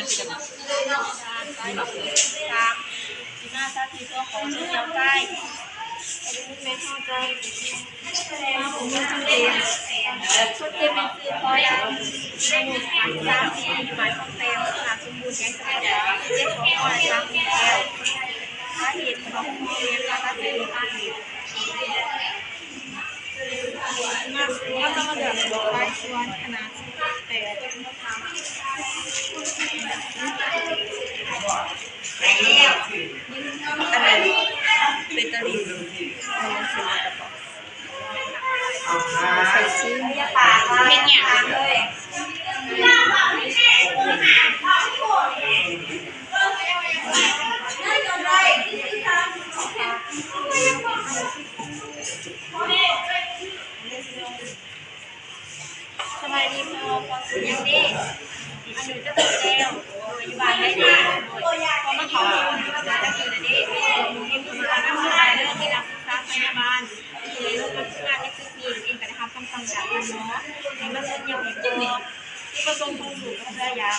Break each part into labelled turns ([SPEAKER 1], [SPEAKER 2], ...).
[SPEAKER 1] มันจะแบบใส่แบบตามที่หน้าซาทีตัวของเจ้าใต้ไม่เข้าใจผมไม่จำเป็นชุดเต็มเป็นคือพอยาอายุ3 ปีอยู่บ้านของเต็มขนาดสมบูรณ์แข็งแรงเจ็บของอ่อน3 ปีแล้วสาเหตุของเรียนการตัดสินก็จะมาเดือดร้อนชวนขนาดแต่ต้นมะพร้าวอะไรเบตเตอรี่ใส่ชิ้นเป็นอย่างเลยสบายดีพอยังดีอันนี้จะเป็นเดลปัจจุบันได้ดีพอมาเขาจะกินอะไรดีมีคนมานั่งทานเรื่องที่รับศึกษาพยาบาลในโรงพยาบาลในตึกนี้เองก็ได้รับคำสั่งจากคุณหมอให้มาเซ็นยาอีกตัวที่ผสมผงสูตรกับเสื้อยา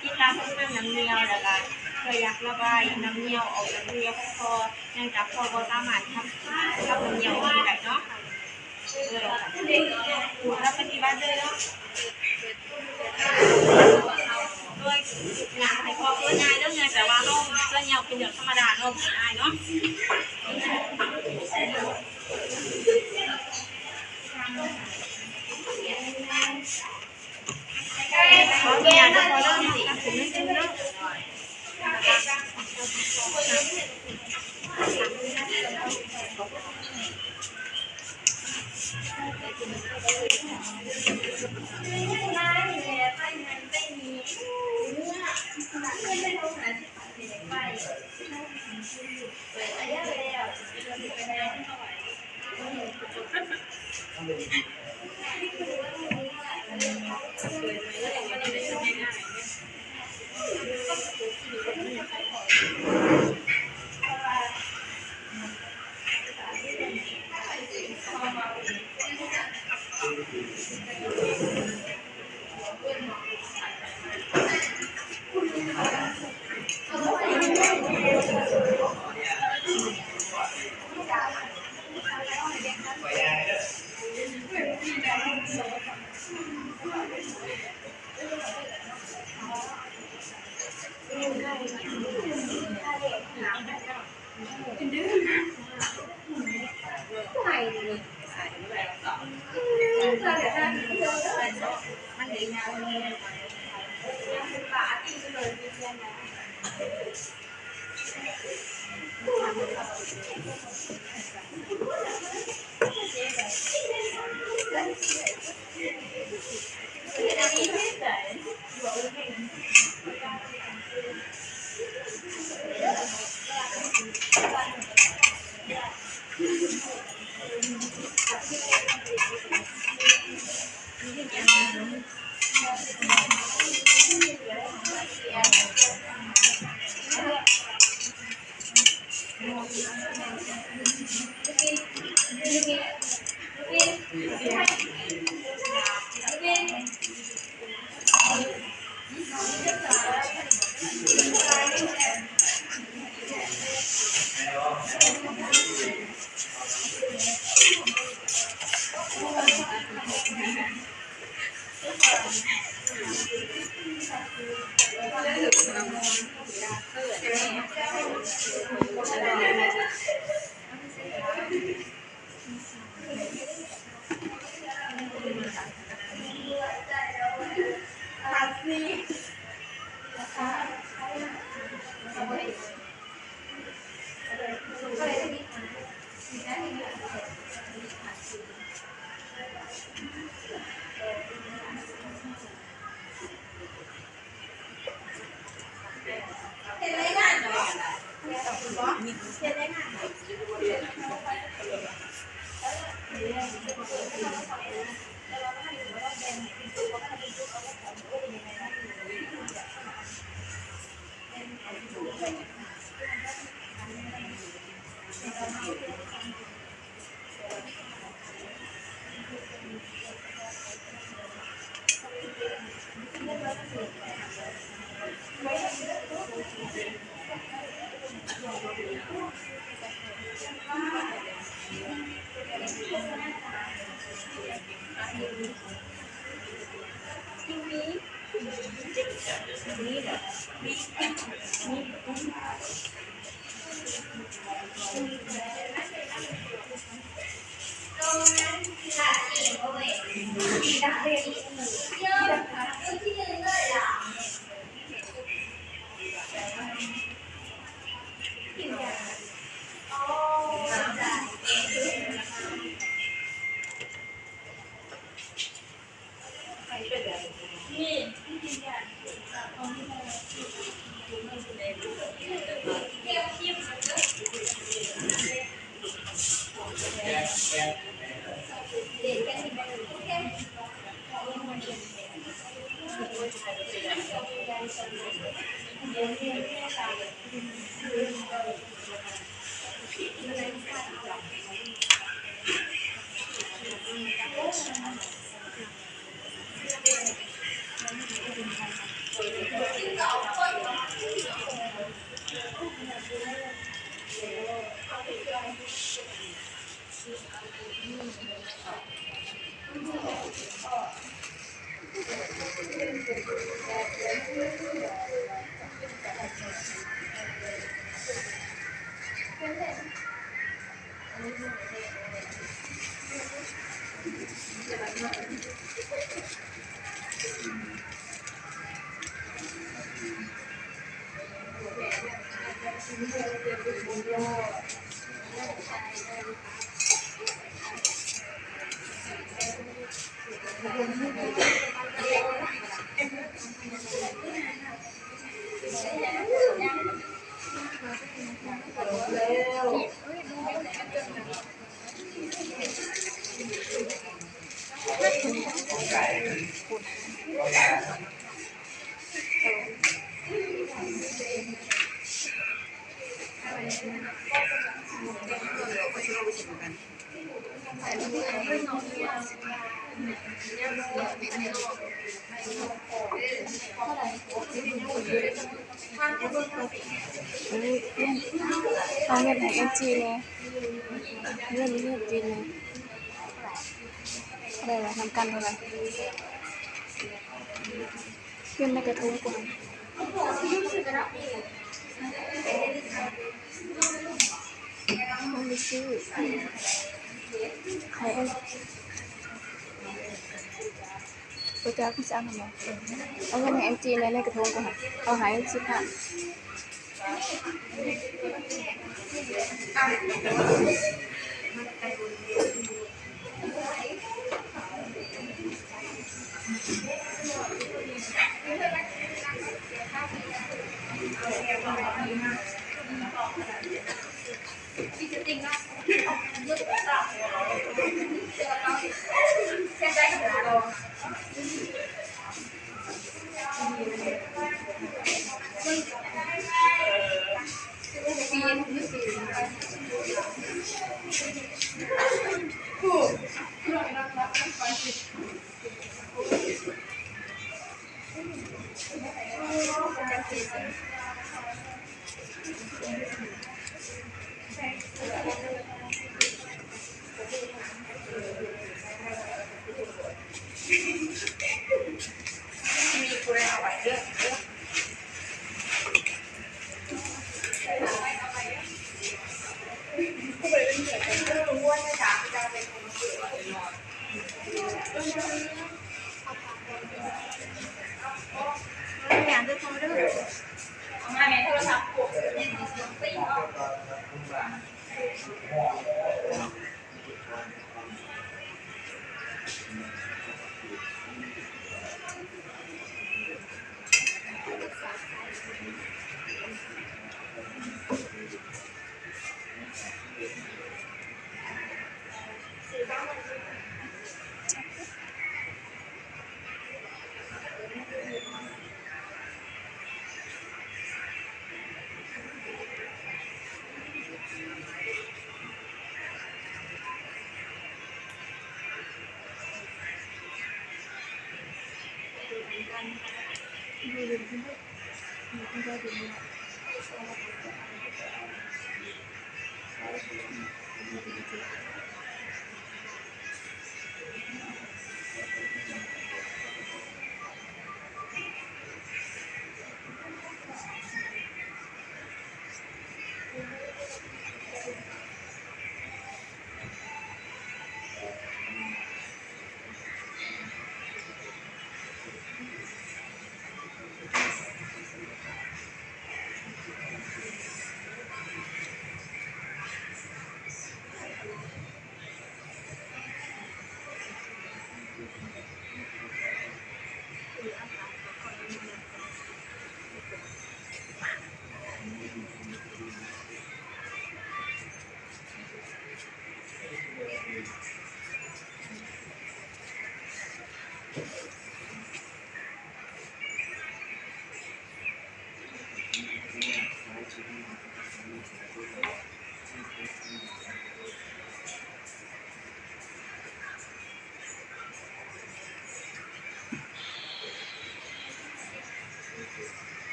[SPEAKER 1] ที่ตามพวกมันน้ำเนียวแล้วก็เสื้อยาระบายน้ำเนียวออกจากเรือคอเนื่องจากคอก็สามารถทำน้ำเนียวได้เนาะแล้วปฏิบัติเลยเนาะโดยงานให้พอเพื่อนง่ายเรื่องงานแต่ว่าเราเรื่องยาวเป็นเรื่องธรรมดาเราง่ายเนาะขอเมียนะพอเริ่มสิถึงไม่ถึงเนาะ
[SPEAKER 2] เอาเงินให้เอ็นจีเลยเงินจีนเลยอะไรวะทำกันอะไรเงินในกระทงกว่าไม่ซื้อใครตัวจ้าพี่จ้าทำไมเอาเงินให้เอ็นจีเลยในกระทงกว่าเอาหาย15
[SPEAKER 1] อย่างจะโทรด้วยมาในโทรศัพท์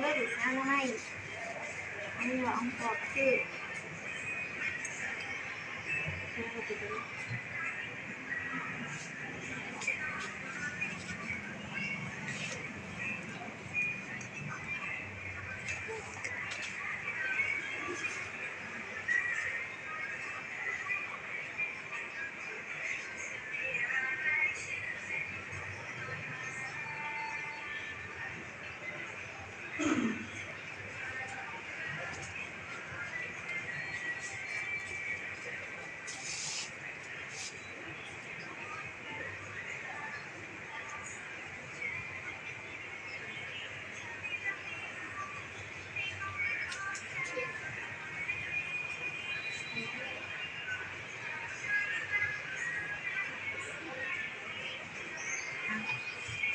[SPEAKER 1] เลยดูนะน้องไม่อันนี้ว่าองค์ประกอบคือ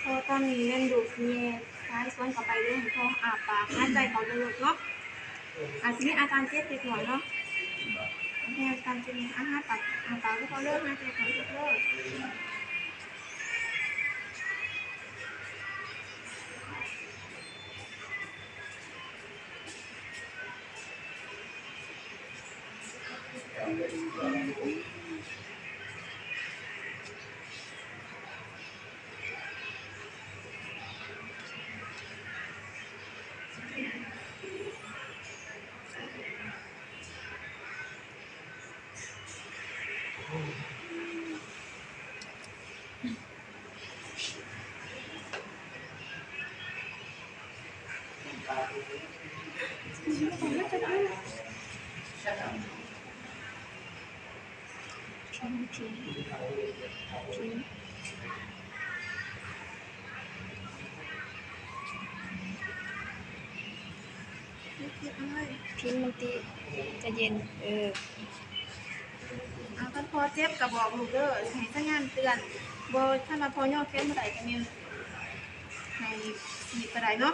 [SPEAKER 1] พอตอนนี้เล่นดูเมียท้ายส่วนกับไปเรื่องของอาปากหายใจเขาเลิกเนาะอาจจะมีอาการเจ็บติดหัวเนาะมีอาการเจ็บอาหารปากอาปากที่เขาเลิกหายใจเขาเลิกพิมมันตีจะเย็นกันพอเจ็บกับบอกลูกเด้อให้สัญญาณเตือนบ่ถ้ามาพอย่อแค้นเมื่อไหร่ก็มีให้หยิบกระไดเนาะ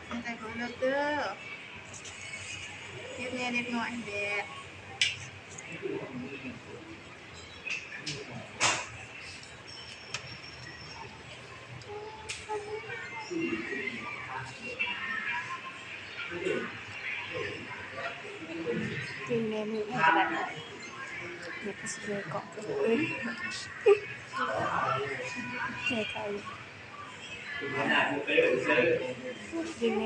[SPEAKER 1] หายใจเขาเลิกเด้อเจ็บแน่เล็กน้อยแดด
[SPEAKER 2] ดึงในมือให้กระดาษเดี๋ยวก็สิเลยเกาะเจ๊เขาดึงไง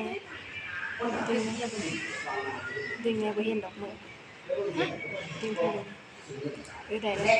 [SPEAKER 2] ดึงไงไปเห็นดอกมือดึงไปได้แล้ว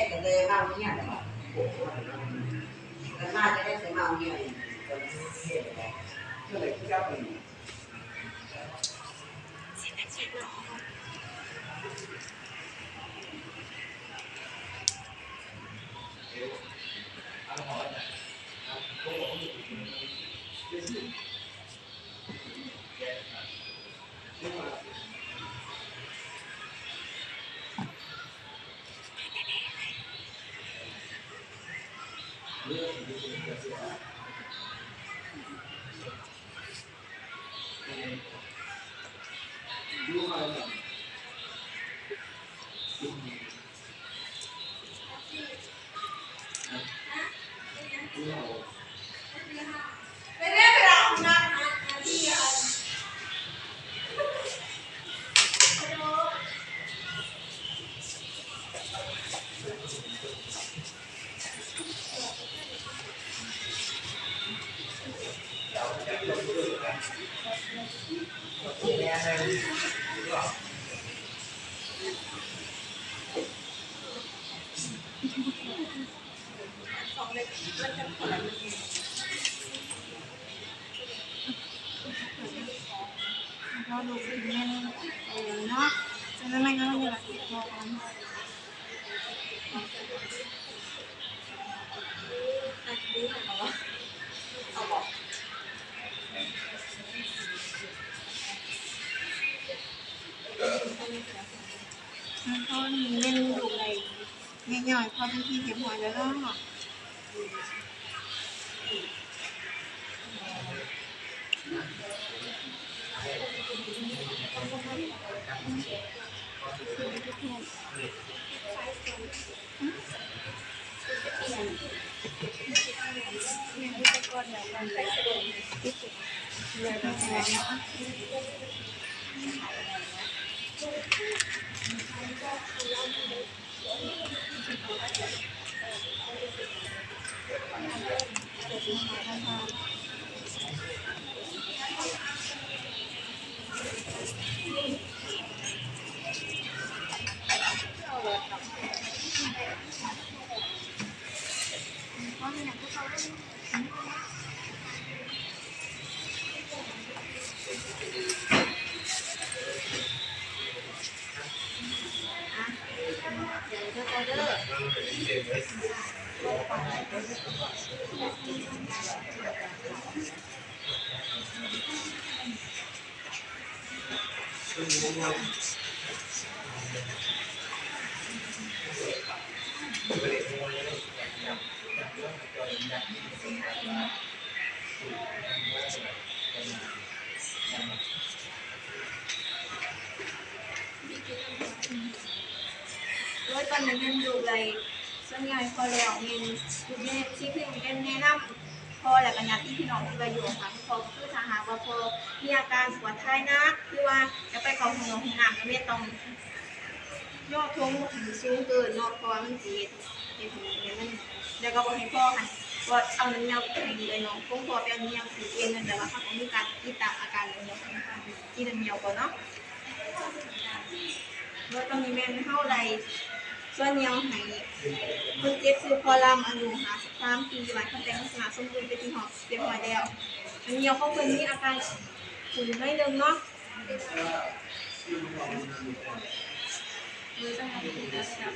[SPEAKER 2] เราดูฟิล์มเนาะจะได้ไม่งั้นเราจะติดคอกันเขาเล่นดูอะไรง่ายๆพอเป็นที่เก็บหัวแล้วเนาะ
[SPEAKER 1] ด้วยตอนนี้ยังดูเลยส่วนใหญ่พอแล้วมีดูแม่ที่พี่แนะนำพอแล้วกันยาที่พี่น้องที่ไปอยู่ค่ะพอคือถ้าหากว่าพอมีอาการปวดท้ายนักหรือว่าจะไปเข้าห้องน้ำก็ไม่ต้องย่อท้องสูงเกินเนาะเพราะว่ามันจีดเนี่ยมันแล้วก็บอกให้พ่อค่ะว่าเอาน้ำเงาไปเลยเนาะคงพอเป็นเงาสีเย็นแต่ว่าเขาต้องมีการติดตามอาการเลยเนาะที่น้ำเงาก่อนเนาะแล้วตอนนี้แม่เท่าไรส่วนเงาให้คนเจ็บคือพอลำอายุ53 ปีวันเขาแต่งสนาสมบูรณ์เป็นที่หอบเรียบร้อยแล้วอันเงาเขาคนมีอาการขุ่นไม่เริ่มเนาะมือจะมาถึงแล้ว